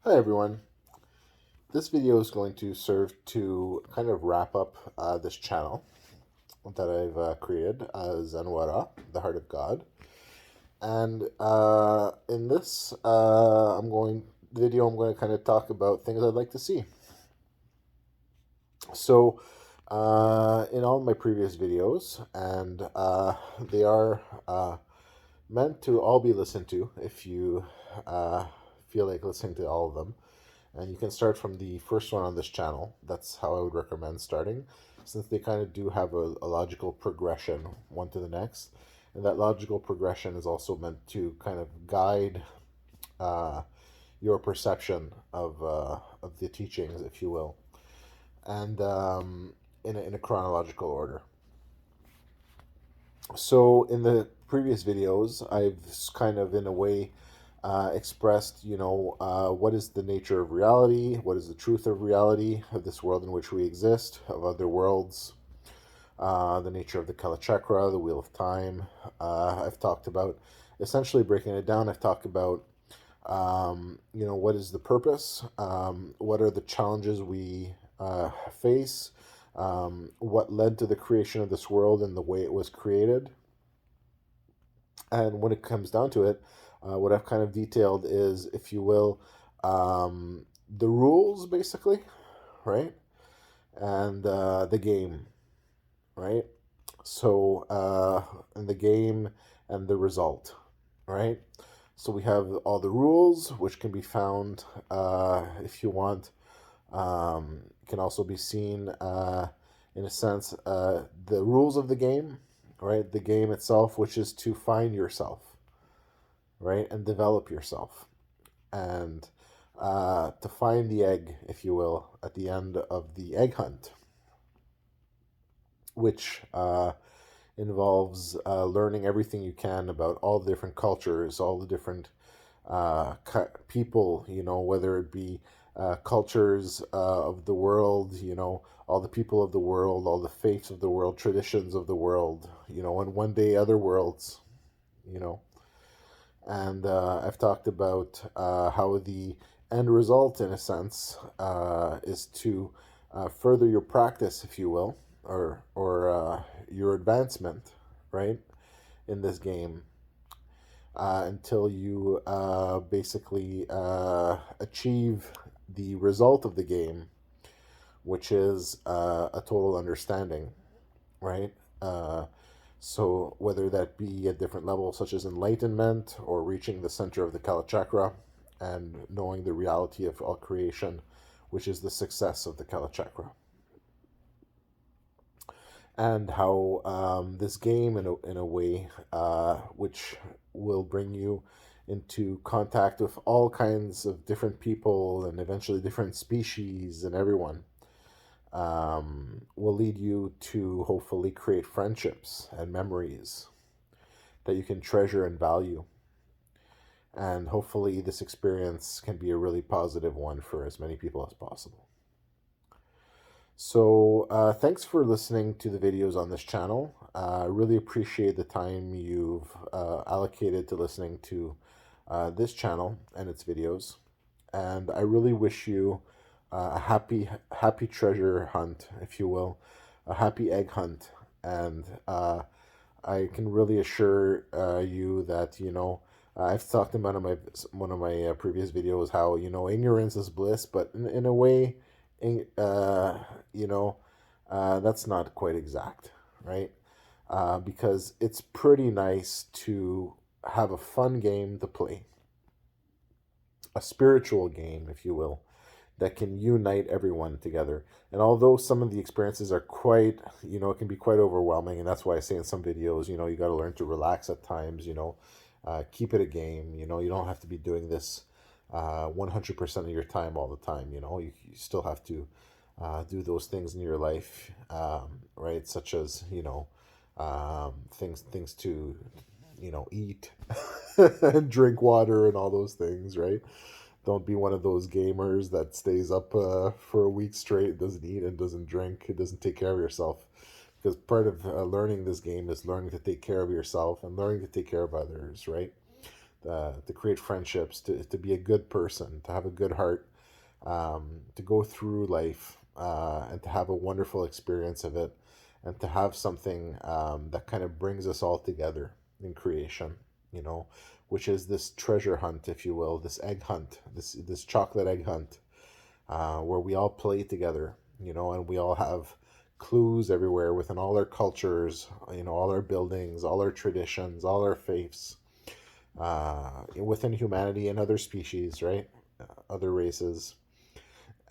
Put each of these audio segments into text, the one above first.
Hi everyone. This video is going to serve to kind of wrap up this channel that I've created as Anwara, the Heart of God. And in this video, I'm going to kind of talk about things I'd like to see. So, in all my previous videos, and they are meant to all be listened to if you feel like listening to all of them. And you can start from the first one on this channel. That's how I would recommend starting, since they kind of do have a logical progression one to the next. And that logical progression is also meant to kind of guide uh, your perception of the teachings, if you will, and in a chronological order. So in the previous videos, I've kind of, in a way, expressed, what is the nature of reality, what is the truth of reality, of this world in which we exist, of other worlds, the nature of the Kala Chakra, the Wheel of Time. I've talked about, essentially breaking it down, I've talked about, what is the purpose, what are the challenges we face, what led to the creation of this world and the way it was created. And when it comes down to it, what I've kind of detailed is, if you will, the rules, basically, right? And the game, right? So, and the game and the result, right? So we have all the rules, which can be found, if you want, can also be seen, in a sense, the rules of the game, right? The game itself, which is to find yourself, right? And develop yourself. And to find the egg, if you will, at the end of the egg hunt, which involves learning everything you can about all the different cultures, all the different people, whether it be cultures of the world, all the people of the world, all the faiths of the world, traditions of the world, and one day other worlds, you know. And I've talked about how the end result, in a sense, is to further your practice, if you will, or your advancement, right, in this game, until you basically achieve the result of the game, which is a total understanding, right? Uh, so whether that be at different levels, such as enlightenment or reaching the center of the Kala Chakra and knowing the reality of all creation, which is the success of the Kala Chakra. And how this game, in a way, which will bring you into contact with all kinds of different people and eventually different species and everyone, will lead you to hopefully create friendships and memories that you can treasure and value. And hopefully, this experience can be a really positive one for as many people as possible. So, thanks for listening to the videos on this channel. I really appreciate the time you've allocated to listening to this channel and its videos. And I really wish you a happy treasure hunt, if you will, a happy egg hunt. And I can really assure you that, I've talked about in one of my previous videos how, ignorance is bliss, but in a way, in, you know, that's not quite exact, right? Because it's pretty nice to have a fun game to play, a spiritual game, if you will, that can unite everyone together. And although some of the experiences are quite, it can be quite overwhelming, and that's why I say in some videos, you got to learn to relax at times, keep it a game, you don't have to be doing this 100% of your time all the time, you still have to do those things in your life, right? Such as, things to, eat and drink water and all those things, right? Don't be one of those gamers that stays up for a week straight, doesn't eat and doesn't drink, it doesn't take care of yourself. Because part of learning this game is learning to take care of yourself and learning to take care of others, right? to create friendships, to be a good person, to have a good heart, to go through life, and to have a wonderful experience of it, and to have something that kind of brings us all together in creation, you know, which is this treasure hunt, if you will, this egg hunt, this chocolate egg hunt, where we all play together, you know, and we all have clues everywhere within all our cultures, you know, all our buildings, all our traditions, all our faiths, within humanity and other species, right? Other races,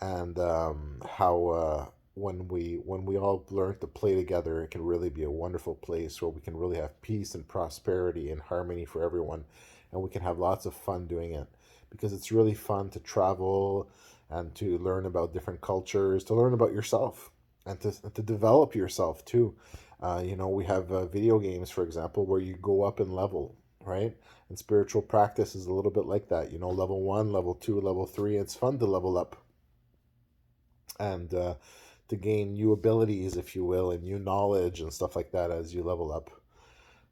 and how when we all learn to play together, it can really be a wonderful place where we can really have peace and prosperity and harmony for everyone, and we can have lots of fun doing it, because it's really fun to travel and to learn about different cultures, to learn about yourself, and to develop yourself too. You know, we have video games, for example, where you go up in level, right? And spiritual practice is a little bit like that. You know, level one, level two, level three. It's fun to level up and to gain new abilities, if you will, and new knowledge and stuff like that as you level up.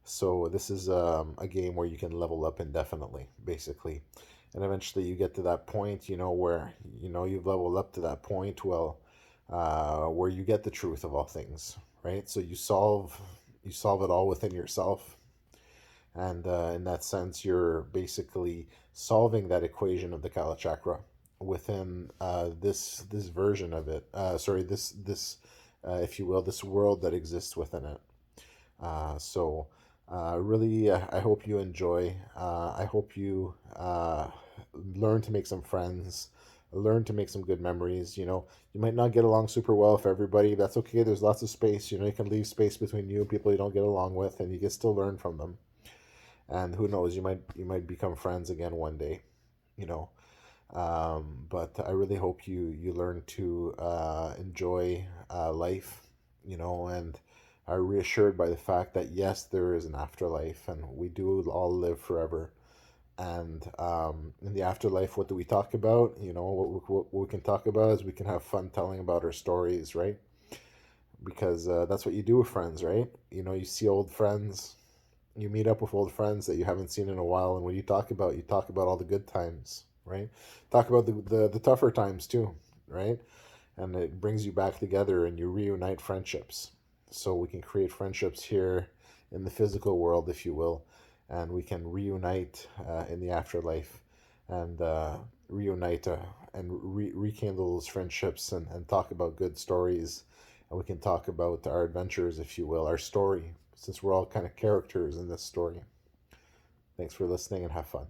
So this is a game where you can level up indefinitely, basically, and eventually you get to that point, you know, where you know you've leveled up to that point, well, where you get the truth of all things, right? So you solve it all within yourself, and in that sense, you're basically solving that equation of the Kala Chakra within this version of it. Sorry, this if you will, this world that exists within it. Really, I hope you enjoy. I hope you learn to make some friends, learn to make some good memories. You know, you might not get along super well with everybody. That's okay. There's lots of space. You know, you can leave space between you and people you don't get along with, and you can still learn from them. And who knows, you might become friends again one day. You know, but I really hope you learn to enjoy life, you know, and are reassured by the fact that yes, there is an afterlife, and we do all live forever. And in the afterlife, what do we talk about? You know, what we can talk about is we can have fun telling about our stories, right? Because that's what you do with friends, right? You know, you see old friends, you meet up with old friends that you haven't seen in a while, and when you talk about all the good times, right? Talk about the tougher times too, right? And it brings you back together, and you reunite friendships. So we can create friendships here in the physical world, if you will, and we can reunite in the afterlife, and reunite and rekindle those friendships, and talk about good stories, and we can talk about our adventures, if you will, our story, since we're all kind of characters in this story. Thanks for listening, and have fun.